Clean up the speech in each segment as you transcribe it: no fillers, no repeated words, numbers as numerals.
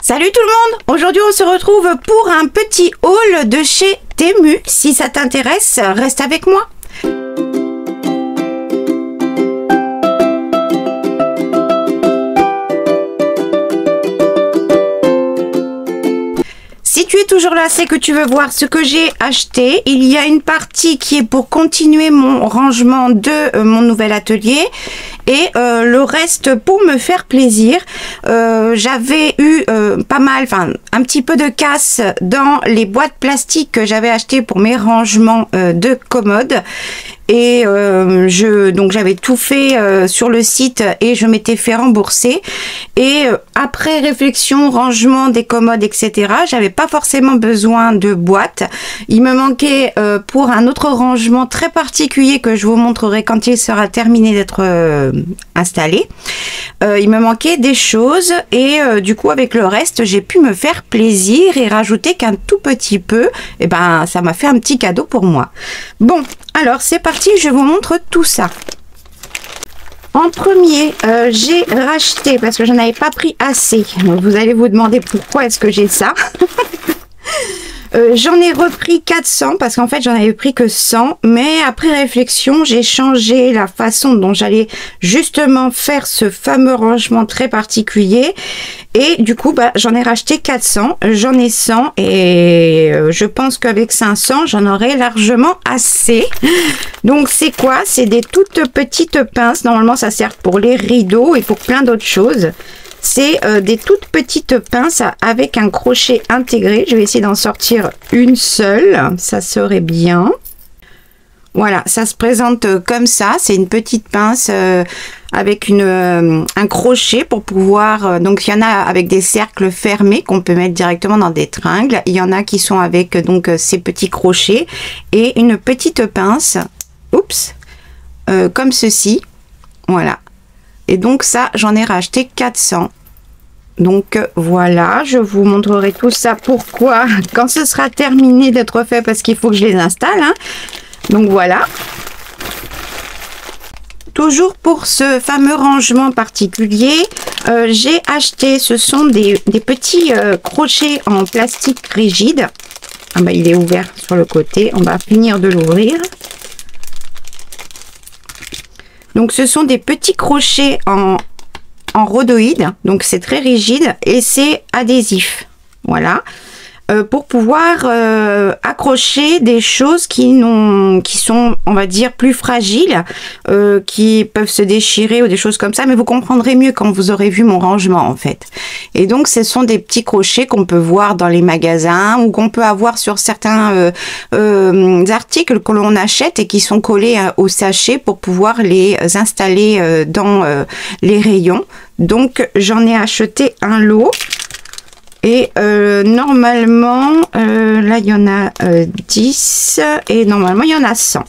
Salut tout le monde! Aujourd'hui on se retrouve pour un petit haul de chez Temu. Si ça t'intéresse, reste avec moi. Si tu es toujours là, c'est que tu veux voir ce que j'ai acheté. Il y a une partie qui est pour continuer mon rangement de mon nouvel atelier et le reste pour me faire plaisir. J'avais eu pas mal, enfin un petit peu de casse dans les boîtes plastiques que j'avais achetées pour mes rangements de commodes. Et donc j'avais tout fait sur le site et je m'étais fait rembourser. Et après réflexion, rangement des commodes, etc., j'avais pas forcément besoin de boîtes. Il me manquait pour un autre rangement très particulier que je vous montrerai quand il sera terminé d'être installé. Il me manquait des choses et du coup avec le reste j'ai pu me faire plaisir et rajouter qu'un tout petit peu. Et ben ça m'a fait un petit cadeau pour moi. Bon, alors c'est parti, je vous montre tout ça. En premier, j'ai racheté, parce que je n'en avais pas pris assez. Vous allez vous demander pourquoi est-ce que j'ai ça. J'en ai repris 400 parce qu'en fait j'en avais pris que 100, mais après réflexion j'ai changé la façon dont j'allais justement faire ce fameux rangement très particulier et du coup j'en ai racheté 400, j'en ai 100 et je pense qu'avec 500 j'en aurai largement assez. Donc c'est quoi? C'est des toutes petites pinces, normalement ça sert pour les rideaux et pour plein d'autres choses. C'est des toutes petites pinces avec un crochet intégré. Je vais essayer d'en sortir une seule, ça serait bien. Voilà, ça se présente comme ça. C'est une petite pince avec un crochet pour pouvoir... donc il y en a avec des cercles fermés qu'on peut mettre directement dans des tringles. Il y en a qui sont avec donc ces petits crochets et une petite pince, oups, comme ceci. Voilà. Et donc ça, j'en ai racheté 400. Donc voilà, je vous montrerai tout ça. Pourquoi? Quand ce sera terminé d'être fait, parce qu'il faut que je les installe. Hein. Donc voilà. Toujours pour ce fameux rangement particulier, j'ai acheté, ce sont des petits crochets en plastique rigide. Ah bah, il est ouvert sur le côté, on va finir de l'ouvrir. Donc ce sont des petits crochets en rhodoïde, donc c'est très rigide et c'est adhésif. Voilà. Pour pouvoir accrocher des choses qui sont, on va dire, plus fragiles, qui peuvent se déchirer ou des choses comme ça, mais vous comprendrez mieux quand vous aurez vu mon rangement en fait. Et donc ce sont des petits crochets qu'on peut voir dans les magasins ou qu'on peut avoir sur certains articles que l'on achète et qui sont collés au sachet pour pouvoir les installer dans les rayons. Donc j'en ai acheté un lot. Et normalement, là il y en a 10 et normalement il y en a 100.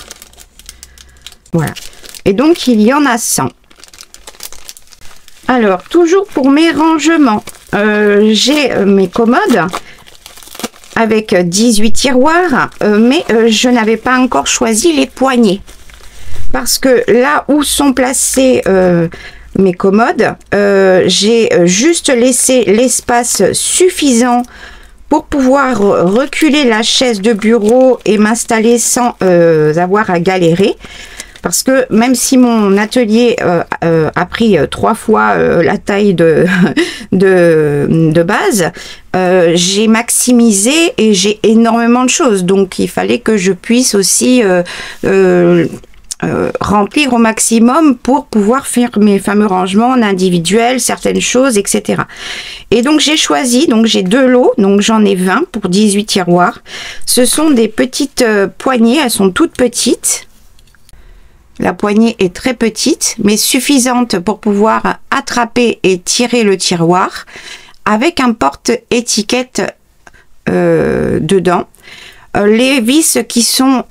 Voilà. Et donc il y en a 100. Alors, toujours pour mes rangements, j'ai mes commodes avec 18 tiroirs, mais je n'avais pas encore choisi les poignées. Parce que là où sont placés... mes commodes, j'ai juste laissé l'espace suffisant pour pouvoir reculer la chaise de bureau et m'installer sans avoir à galérer. Parce que même si mon atelier a pris 3 fois la taille de base, j'ai maximisé et j'ai énormément de choses. Donc il fallait que je puisse aussi... remplir au maximum pour pouvoir faire mes fameux rangements en individuel, certaines choses, etc. Et donc j'ai choisi, donc j'ai 2 lots, donc j'en ai 20 pour 18 tiroirs. Ce sont des petites poignées, elles sont toutes petites. La poignée est très petite, mais suffisante pour pouvoir attraper et tirer le tiroir, avec un porte-étiquette dedans. Les vis qui sont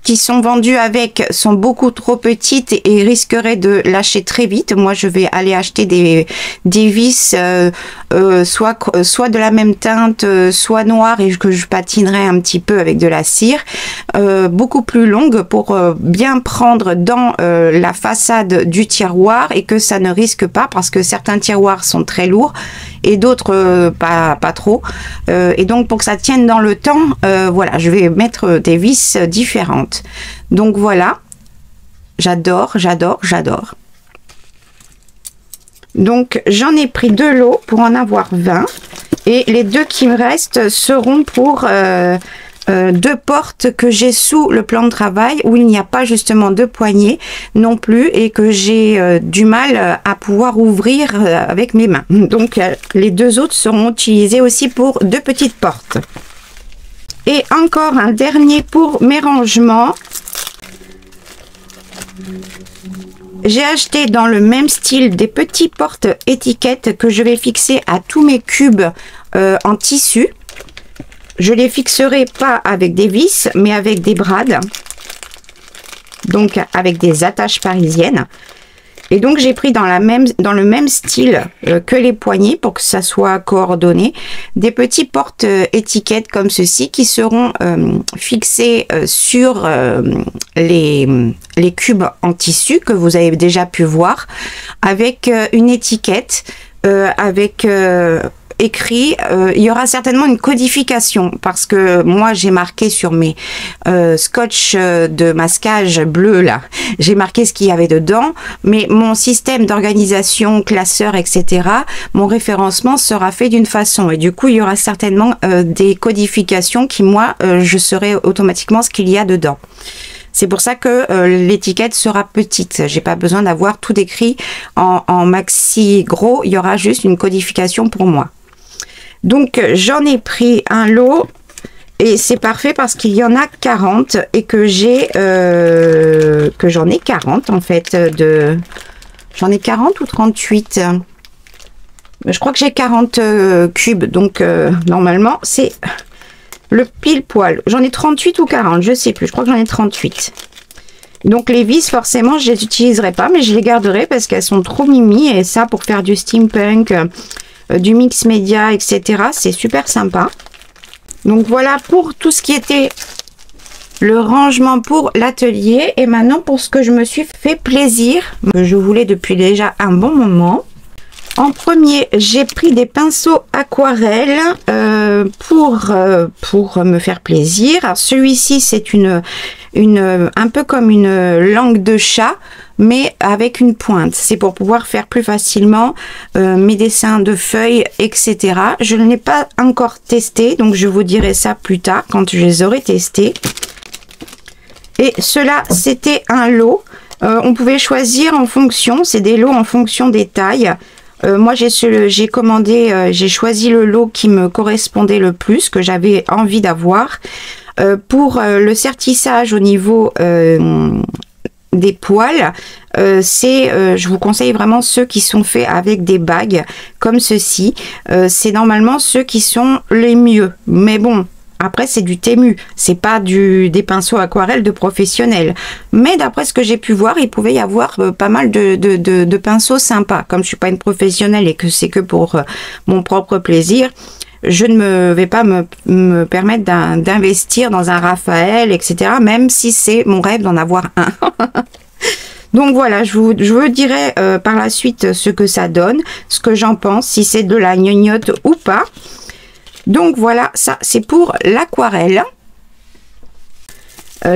qui sont vendues avec sont beaucoup trop petites et risqueraient de lâcher très vite. Moi, je vais aller acheter des vis soit de la même teinte, soit noire, et que je patinerai un petit peu avec de la cire, beaucoup plus longue pour bien prendre dans la façade du tiroir et que ça ne risque pas, parce que certains tiroirs sont très lourds et d'autres pas trop. Et donc, pour que ça tienne dans le temps, voilà, je vais mettre des vis différentes. Donc voilà, j'adore, j'adore, j'adore. Donc j'en ai pris 2 lots pour en avoir 20, et les 2 qui me restent seront pour 2 portes que j'ai sous le plan de travail, où il n'y a pas justement de poignée non plus, et que j'ai du mal à pouvoir ouvrir avec mes mains. Donc les 2 autres seront utilisés aussi pour 2 petites portes. Et encore un dernier pour mes rangements. J'ai acheté dans le même style des petits porte-étiquettes que je vais fixer à tous mes cubes en tissu. Je les fixerai pas avec des vis, mais avec des brades. Donc avec des attaches parisiennes. Et donc j'ai pris dans le même style que les poignées, pour que ça soit coordonné, des petits porte-étiquettes comme ceci, qui seront fixés sur les cubes en tissu que vous avez déjà pu voir, avec une étiquette, avec écrit, il y aura certainement une codification, parce que moi j'ai marqué sur mes scotch de masquage bleu là, j'ai marqué ce qu'il y avait dedans, mais mon système d'organisation, classeur, etc., mon référencement sera fait d'une façon, et du coup il y aura certainement des codifications qui, moi, je saurai automatiquement ce qu'il y a dedans. C'est pour ça que l'étiquette sera petite. J'ai pas besoin d'avoir tout écrit en maxi gros, il y aura juste une codification pour moi. Donc j'en ai pris un lot, et c'est parfait parce qu'il y en a 40, et que j'en ai 40 en fait, j'en ai 40 ou 38. Je crois que j'ai 40 cubes, donc normalement c'est le pile poil. J'en ai 38 ou 40, je sais plus, je crois que j'en ai 38. Donc les vis, forcément je les utiliserai pas, mais je les garderai parce qu'elles sont trop mimi, et ça, pour faire du steampunk, du mix média, etc., c'est super sympa. Donc voilà pour tout ce qui était le rangement pour l'atelier. Et maintenant pour ce que je me suis fait plaisir, que je voulais depuis déjà un bon moment. En premier, j'ai pris des pinceaux aquarelles pour me faire plaisir. Alors celui-ci, c'est un peu comme une langue de chat, mais avec une pointe. C'est pour pouvoir faire plus facilement mes dessins de feuilles, etc. Je ne l'ai pas encore testé, donc je vous dirai ça plus tard quand je les aurai testés. Et cela, c'était un lot. On pouvait choisir en fonction, c'est des lots en fonction des tailles. Moi, j'ai commandé, j'ai choisi le lot qui me correspondait le plus, que j'avais envie d'avoir. Pour le sertissage au niveau des poils, je vous conseille vraiment ceux qui sont faits avec des bagues comme ceci. C'est normalement ceux qui sont les mieux, mais bon, après c'est du Temu, c'est pas des pinceaux aquarelles de professionnels, mais d'après ce que j'ai pu voir, il pouvait y avoir pas mal de pinceaux sympas. Comme je suis pas une professionnelle et que c'est que pour mon propre plaisir, je ne vais pas me permettre d'investir dans un Raphaël, etc., même si c'est mon rêve d'en avoir un. Donc voilà, je vous dirai par la suite ce que ça donne, ce que j'en pense, si c'est de la gnognotte ou pas. Donc voilà, ça c'est pour l'aquarelle.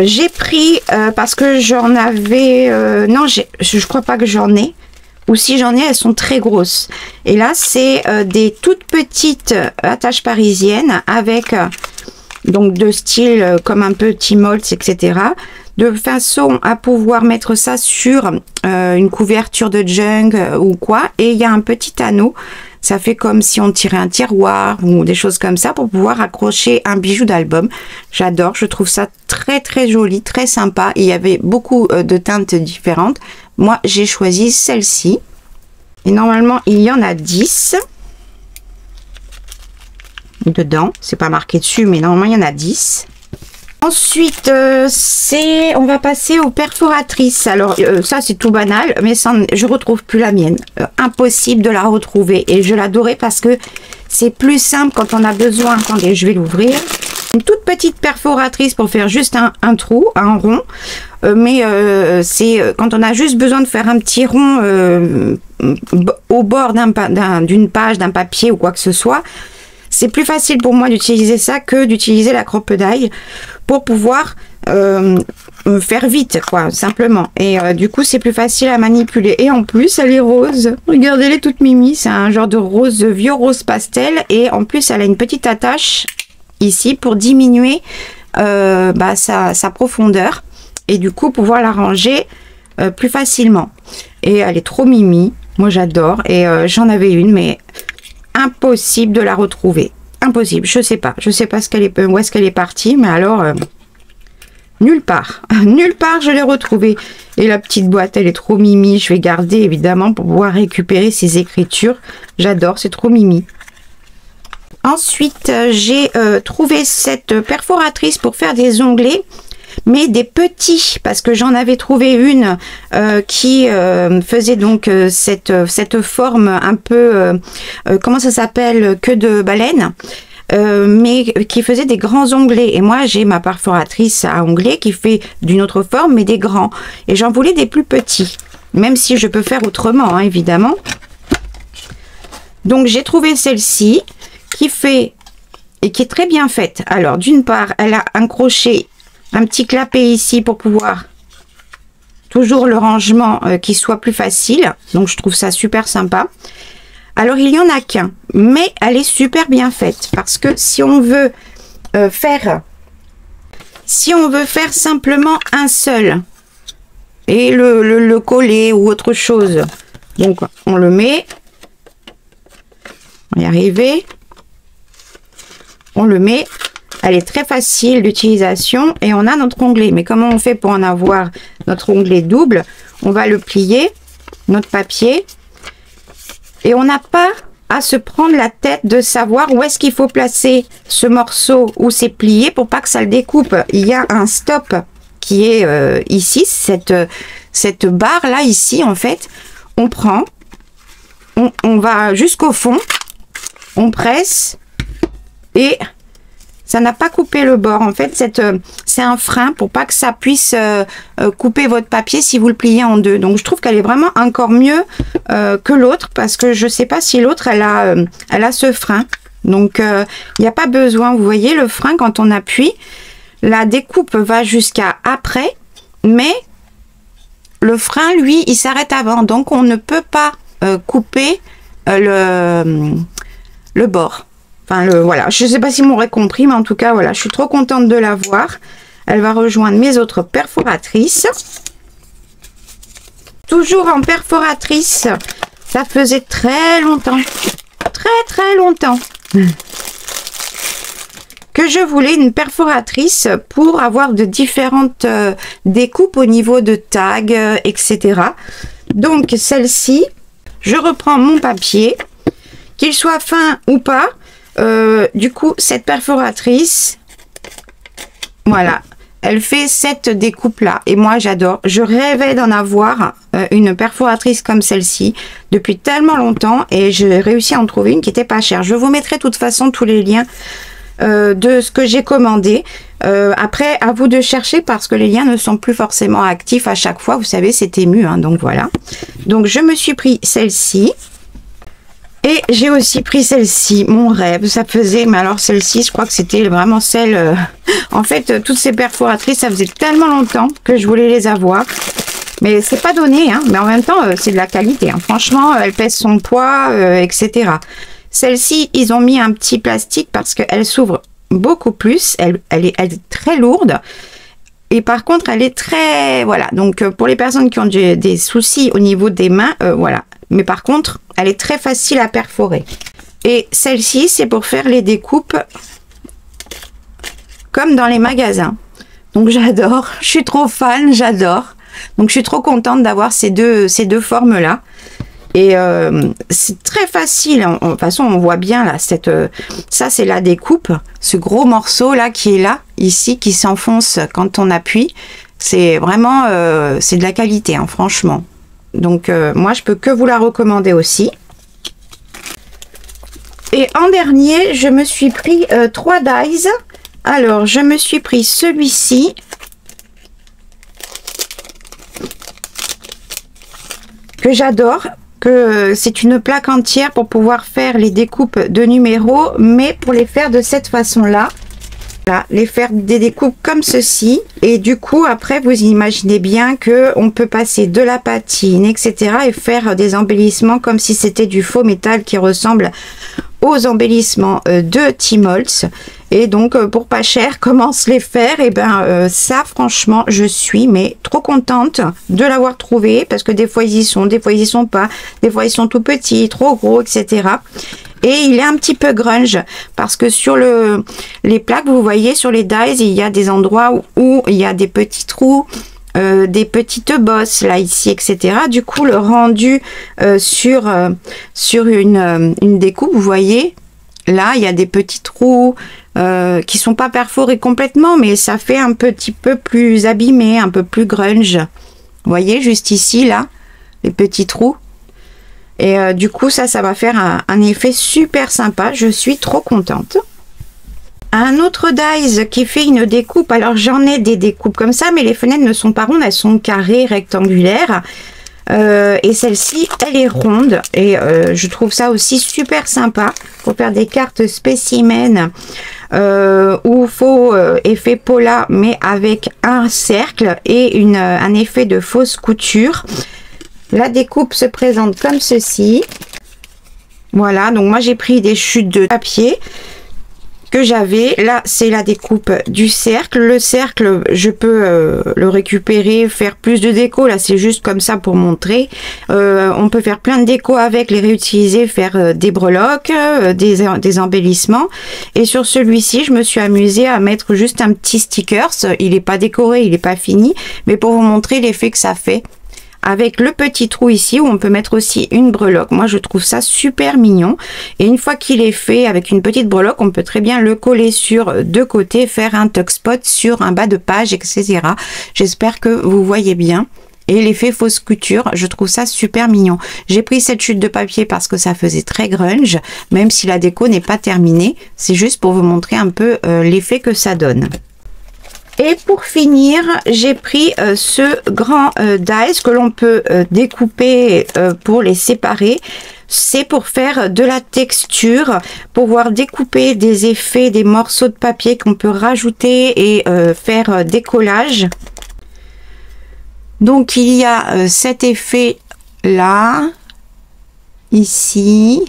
J'ai pris, parce que j'en avais... non, je crois pas que j'en ai. Ou si j'en ai, elles sont très grosses. Et là, c'est des toutes petites attaches parisiennes avec donc de style comme un peu Tmoltz, etc. De façon à pouvoir mettre ça sur une couverture de junk ou quoi. Et il y a un petit anneau. Ça fait comme si on tirait un tiroir ou des choses comme ça pour pouvoir accrocher un bijou d'album. J'adore, je trouve ça très très joli, très sympa. Il y avait beaucoup de teintes différentes. Moi, j'ai choisi celle-ci. Et normalement, il y en a 10 dedans. C'est pas marqué dessus, mais normalement, il y en a 10. Ensuite, on va passer aux perforatrices. Alors, ça, c'est tout banal, mais ça, je retrouve plus la mienne. Impossible de la retrouver. Et je l'adorais parce que c'est plus simple quand on a besoin. Attendez, je vais l'ouvrir. Une toute petite perforatrice pour faire juste un trou, un rond. Mais c'est quand on a juste besoin de faire un petit rond au bord d'une page, d'un papier ou quoi que ce soit. C'est plus facile pour moi d'utiliser ça que d'utiliser la crocodile pour pouvoir faire vite, quoi, simplement. Et du coup, c'est plus facile à manipuler. Et en plus, elle est rose. Regardez-les toute mimi. C'est un genre de rose, vieux rose pastel. Et en plus, elle a une petite attache ici pour diminuer sa profondeur. Et du coup, pouvoir la ranger plus facilement. Et elle est trop mimi. Moi, j'adore. Et j'en avais une, mais impossible de la retrouver. Impossible. Je sais pas où est-ce qu'elle est partie, mais alors nulle part. Nulle part je l'ai retrouvée. Et la petite boîte, elle est trop mimi. Je vais garder évidemment pour pouvoir récupérer ses écritures. J'adore, c'est trop mimi. Ensuite, j'ai trouvé cette perforatrice pour faire des onglets, mais des petits, parce que j'en avais trouvé une qui faisait donc cette forme un peu, comment ça s'appelle, queue de baleine, mais qui faisait des grands onglets. Et moi, j'ai ma perforatrice à onglets qui fait d'une autre forme, mais des grands. Et j'en voulais des plus petits, même si je peux faire autrement, hein, évidemment. Donc, j'ai trouvé celle-ci qui fait, et qui est très bien faite. Alors, d'une part, elle a un crochet, un petit clapet ici pour pouvoir toujours le rangement qui soit plus facile. Donc, je trouve ça super sympa. Alors, il y en a qu'un, mais elle est super bien faite parce que si on veut faire simplement un seul et le coller ou autre chose, donc on le met, on va y arriver, on le met. Elle est très facile d'utilisation et on a notre onglet. Mais comment on fait pour en avoir notre onglet double? On va le plier, notre papier, et on n'a pas à se prendre la tête de savoir où est-ce qu'il faut placer ce morceau où c'est plié pour pas que ça le découpe. Il y a un stop qui est ici, cette barre là ici en fait. On prend, on va jusqu'au fond, on presse et ça n'a pas coupé le bord. En fait, c'est un frein pour pas que ça puisse couper votre papier si vous le pliez en deux. Donc, je trouve qu'elle est vraiment encore mieux que l'autre parce que je sais pas si l'autre, elle a ce frein. Donc, il n'y a pas besoin. Vous voyez, le frein, quand on appuie, la découpe va jusqu'à après, mais le frein, lui, il s'arrête avant. Donc, on ne peut pas couper le bord. Enfin, voilà, je ne sais pas si vous m'aurez compris, mais en tout cas, voilà, je suis trop contente de la voir. Elle va rejoindre mes autres perforatrices. Toujours en perforatrice, ça faisait très longtemps, très longtemps, que je voulais une perforatrice pour avoir de différentes découpes au niveau de tags, etc. Donc, celle-ci, je reprends mon papier, qu'il soit fin ou pas. Du coup, cette perforatrice, voilà, elle fait cette découpe là et moi j'adore. Je rêvais d'en avoir une perforatrice comme celle-ci depuis tellement longtemps et j'ai réussi à en trouver une qui était pas chère. Je vous mettrai de toute façon tous les liens de ce que j'ai commandé. Après, à vous de chercher parce que les liens ne sont plus forcément actifs à chaque fois. Vous savez, c'est Temu, hein, donc voilà. Donc je me suis pris celle-ci. Et j'ai aussi pris celle-ci, mon rêve, ça faisait, mais alors celle-ci, je crois que c'était vraiment celle, en fait, toutes ces perforatrices, ça faisait tellement longtemps que je voulais les avoir, mais c'est pas donné, hein, mais en même temps, c'est de la qualité, hein. Franchement, elle pèse son poids, etc. Celle-ci, ils ont mis un petit plastique parce qu'elle s'ouvre beaucoup plus, elle est très lourde, et par contre, elle est très, voilà, donc pour les personnes qui ont des soucis au niveau des mains, voilà. Mais par contre, elle est très facile à perforer. Et celle-ci, c'est pour faire les découpes comme dans les magasins. Donc j'adore, je suis trop fan, j'adore. Donc je suis trop contente d'avoir ces deux formes-là. Et c'est très facile. De toute façon, on voit bien là, ça c'est la découpe. Ce gros morceau là qui est là, ici, qui s'enfonce quand on appuie. C'est vraiment, c'est de la qualité, hein, franchement. Donc moi, je peux que vous la recommander aussi. Et en dernier, je me suis pris 3 dies. Alors, je me suis pris celui-ci. Que j'adore. C'est une plaque entière pour pouvoir faire les découpes de numéros, mais pour les faire de cette façon-là. Voilà, les faire des découpes comme ceci. Et du coup, après, vous imaginez bien que on peut passer de la patine, etc. et faire des embellissements comme si c'était du faux métal qui ressemble aux embellissements de Tmolts. Et donc, pour pas cher, comment se les faire? Et ben, ça, franchement, je suis mais trop contente de l'avoir trouvé, parce que des fois, ils y sont, des fois, ils y sont pas, des fois, ils sont tout petits, trop gros, etc. Et il est un petit peu grunge, parce que sur les plaques, vous voyez, sur les dies, il y a des endroits où il y a des petits trous, des petites bosses là ici, etc. Du coup, le rendu sur une découpe, vous voyez, là, il y a des petits trous qui sont pas perforés complètement, mais ça fait un petit peu plus abîmé, un peu plus grunge. Vous voyez, juste ici, là, les petits trous. Et du coup, ça va faire un effet super sympa. Je suis trop contente. Un autre dies qui fait une découpe. Alors, j'en ai des découpes comme ça, mais les fenêtres ne sont pas rondes. Elles sont carrées, rectangulaires. Et celle-ci, elle est ronde. Et je trouve ça aussi super sympa pour faire des cartes spécimens ou faux effet Pola, mais avec un cercle et un effet de fausse couture. La découpe se présente comme ceci. Voilà, donc moi j'ai pris des chutes de papier que j'avais. Là, c'est la découpe du cercle. Le cercle, je peux le récupérer, faire plus de déco. Là, c'est juste comme ça pour montrer. On peut faire plein de déco avec, les réutiliser, faire des breloques, des embellissements. Et sur celui-ci, je me suis amusée à mettre juste un petit stickers. Il n'est pas décoré, il n'est pas fini, mais pour vous montrer l'effet que ça fait. Avec le petit trou ici où on peut mettre aussi une breloque. Moi, je trouve ça super mignon. Et une fois qu'il est fait avec une petite breloque, on peut très bien le coller sur deux côtés, faire un tuck spot sur un bas de page, etc. J'espère que vous voyez bien. Et l'effet fausse couture, je trouve ça super mignon. J'ai pris cette chute de papier parce que ça faisait très grunge, même si la déco n'est pas terminée. C'est juste pour vous montrer un peu l'effet que ça donne. Et pour finir, j'ai pris ce grand dies que l'on peut découper pour les séparer. C'est pour faire de la texture, pour pouvoir découper des effets, des morceaux de papier qu'on peut rajouter et faire des collages. Donc il y a cet effet là, ici,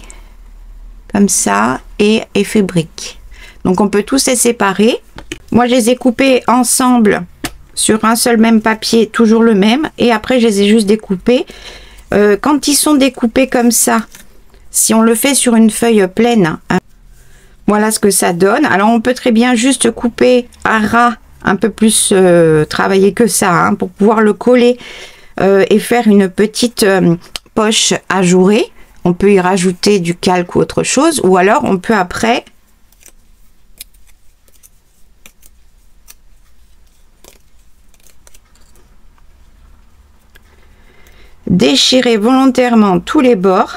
comme ça, et effet brique. Donc on peut tous les séparer. Moi, je les ai coupés ensemble sur un seul même papier, toujours le même. Et après, je les ai juste découpés. Quand ils sont découpés comme ça, si on le fait sur une feuille pleine, hein, voilà ce que ça donne. Alors, on peut très bien juste couper à ras, un peu plus travailler que ça, hein, pour pouvoir le coller et faire une petite poche ajourée. On peut y rajouter du calque ou autre chose. Ou alors, on peut après... déchirer volontairement tous les bords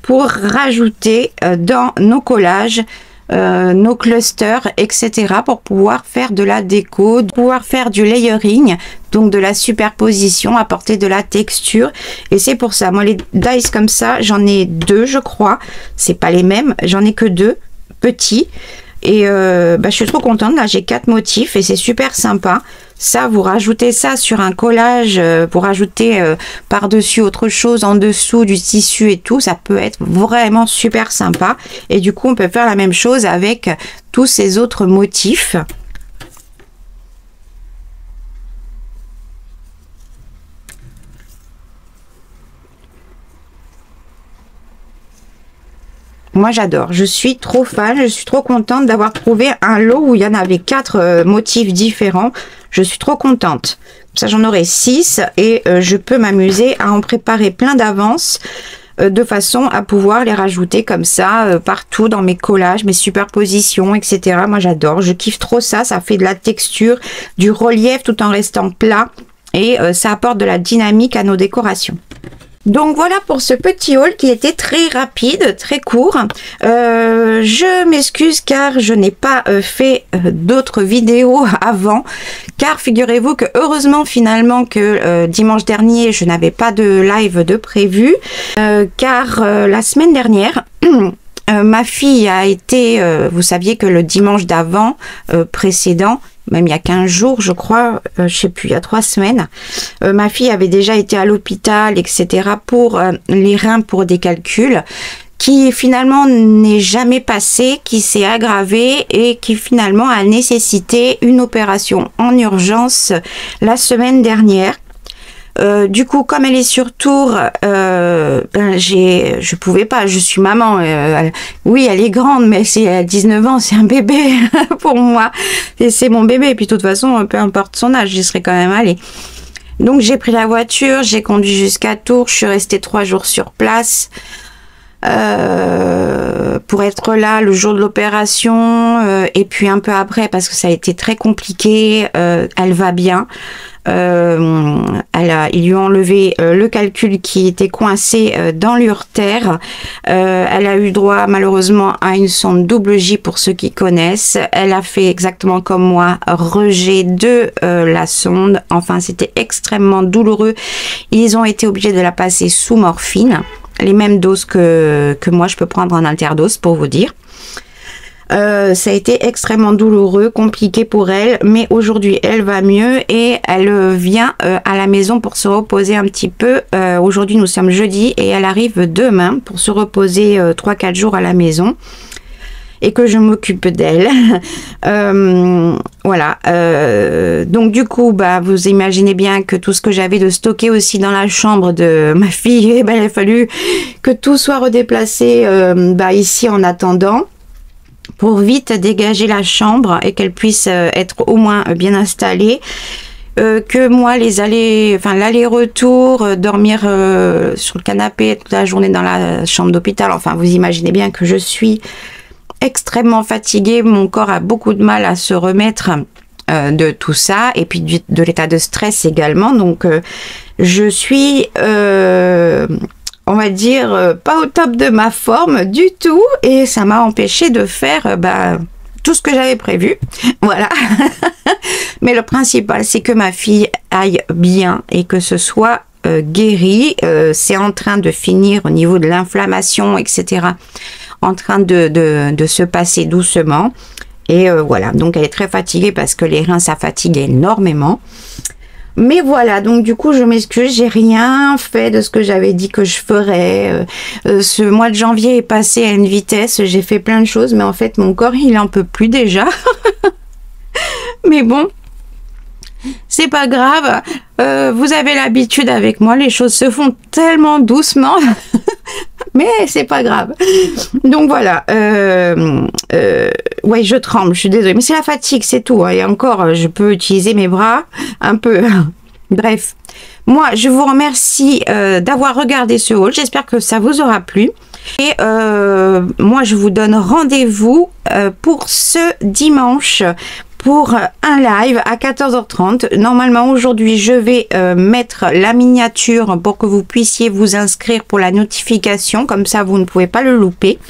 pour rajouter dans nos collages, nos clusters, etc. pour pouvoir faire de la déco, pouvoir faire du layering, donc de la superposition, apporter de la texture. Et c'est pour ça, moi les dies comme ça, j'en ai deux je crois, c'est pas les mêmes, j'en ai que deux petits. Et je suis trop contente, là j'ai 4 motifs et c'est super sympa. Ça, vous rajoutez ça sur un collage pour rajouter par-dessus autre chose, en dessous du tissu et tout, ça peut être vraiment super sympa. Et du coup, on peut faire la même chose avec tous ces autres motifs. Moi, j'adore. Je suis trop fan. Je suis trop contente d'avoir trouvé un lot où il y en avait 4 motifs différents. Je suis trop contente. Ça, j'en aurai 6 et je peux m'amuser à en préparer plein d'avance de façon à pouvoir les rajouter comme ça partout dans mes collages, mes superpositions, etc. Moi, j'adore. Je kiffe trop ça. Ça fait de la texture, du relief tout en restant plat et ça apporte de la dynamique à nos décorations. Donc voilà pour ce petit haul qui était très rapide, très court. Je m'excuse car je n'ai pas fait d'autres vidéos avant, car figurez-vous que heureusement finalement que dimanche dernier je n'avais pas de live de prévu, car la semaine dernière ma fille a été, vous saviez que le dimanche d'avant précédent, même il y a 15 jours, je crois, je sais plus, il y a 3 semaines, ma fille avait déjà été à l'hôpital, etc. pour les reins, pour des calculs, qui finalement n'est jamais passé, qui s'est aggravé et qui finalement a nécessité une opération en urgence la semaine dernière. Du coup, comme elle est sur tour, je pouvais pas, je suis maman, oui, elle est grande, mais c'est à 19 ans, c'est un bébé pour moi, et c'est mon bébé, et puis de toute façon, peu importe son âge, j'y serais quand même allée. Donc j'ai pris la voiture, j'ai conduit jusqu'à Tours, je suis restée 3 jours sur place, pour être là le jour de l'opération, et puis un peu après, parce que ça a été très compliqué, elle va bien. Ils lui ont enlevé le calcul qui était coincé dans l'urtère. Elle a eu droit malheureusement à une sonde double J pour ceux qui connaissent. Elle a fait exactement comme moi, rejet de la sonde. Enfin, c'était extrêmement douloureux. Ils ont été obligés de la passer sous morphine, les mêmes doses que moi je peux prendre en interdose, pour vous dire. Ça a été extrêmement douloureux, compliqué pour elle, mais aujourd'hui elle va mieux et elle vient à la maison pour se reposer un petit peu. Aujourd'hui nous sommes jeudi et elle arrive demain pour se reposer 3-4 jours à la maison et que je m'occupe d'elle. Voilà. Donc du coup, bah, vous imaginez bien que tout ce que j'avais de stocké aussi dans la chambre de ma fille, eh ben, il a fallu que tout soit redéplacé ici en attendant, pour vite dégager la chambre et qu'elle puisse être au moins bien installée. Que moi l'aller-retour, dormir sur le canapé toute la journée dans la chambre d'hôpital, enfin vous imaginez bien que je suis extrêmement fatiguée, mon corps a beaucoup de mal à se remettre de tout ça, et puis de l'état de stress également, donc je suis on va dire pas au top de ma forme du tout, et ça m'a empêché de faire tout ce que j'avais prévu. Voilà. Mais le principal, c'est que ma fille aille bien et que ce soit guéri. C'est en train de finir au niveau de l'inflammation, etc. En train de se passer doucement. Et voilà, donc elle est très fatiguée parce que les reins, ça fatigue énormément. Mais voilà, donc du coup je m'excuse, j'ai rien fait de ce que j'avais dit que je ferais. Ce mois de janvier est passé à une vitesse, j'ai fait plein de choses, mais en fait mon corps il en peut plus déjà. Mais bon, c'est pas grave, vous avez l'habitude avec moi, les choses se font tellement doucement. Mais c'est pas grave. Donc voilà. Ouais, je tremble, je suis désolée. Mais c'est la fatigue, c'est tout. Et encore, je peux utiliser mes bras un peu. Bref. Moi, je vous remercie d'avoir regardé ce haul. J'espère que ça vous aura plu. Et moi, je vous donne rendez-vous pour ce dimanche pour un live à 14h30. Normalement, aujourd'hui, je vais mettre la miniature pour que vous puissiez vous inscrire pour la notification. Comme ça, vous ne pouvez pas le louper.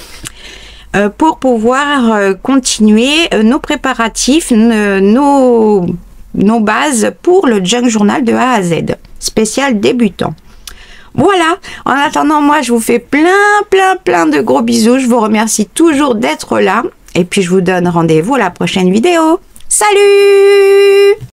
Pour pouvoir continuer nos préparatifs, nos bases pour le Junk Journal de A à Z, spécial débutant. Voilà, en attendant, moi, je vous fais plein de gros bisous. Je vous remercie toujours d'être là. Et puis, je vous donne rendez-vous à la prochaine vidéo. Salut!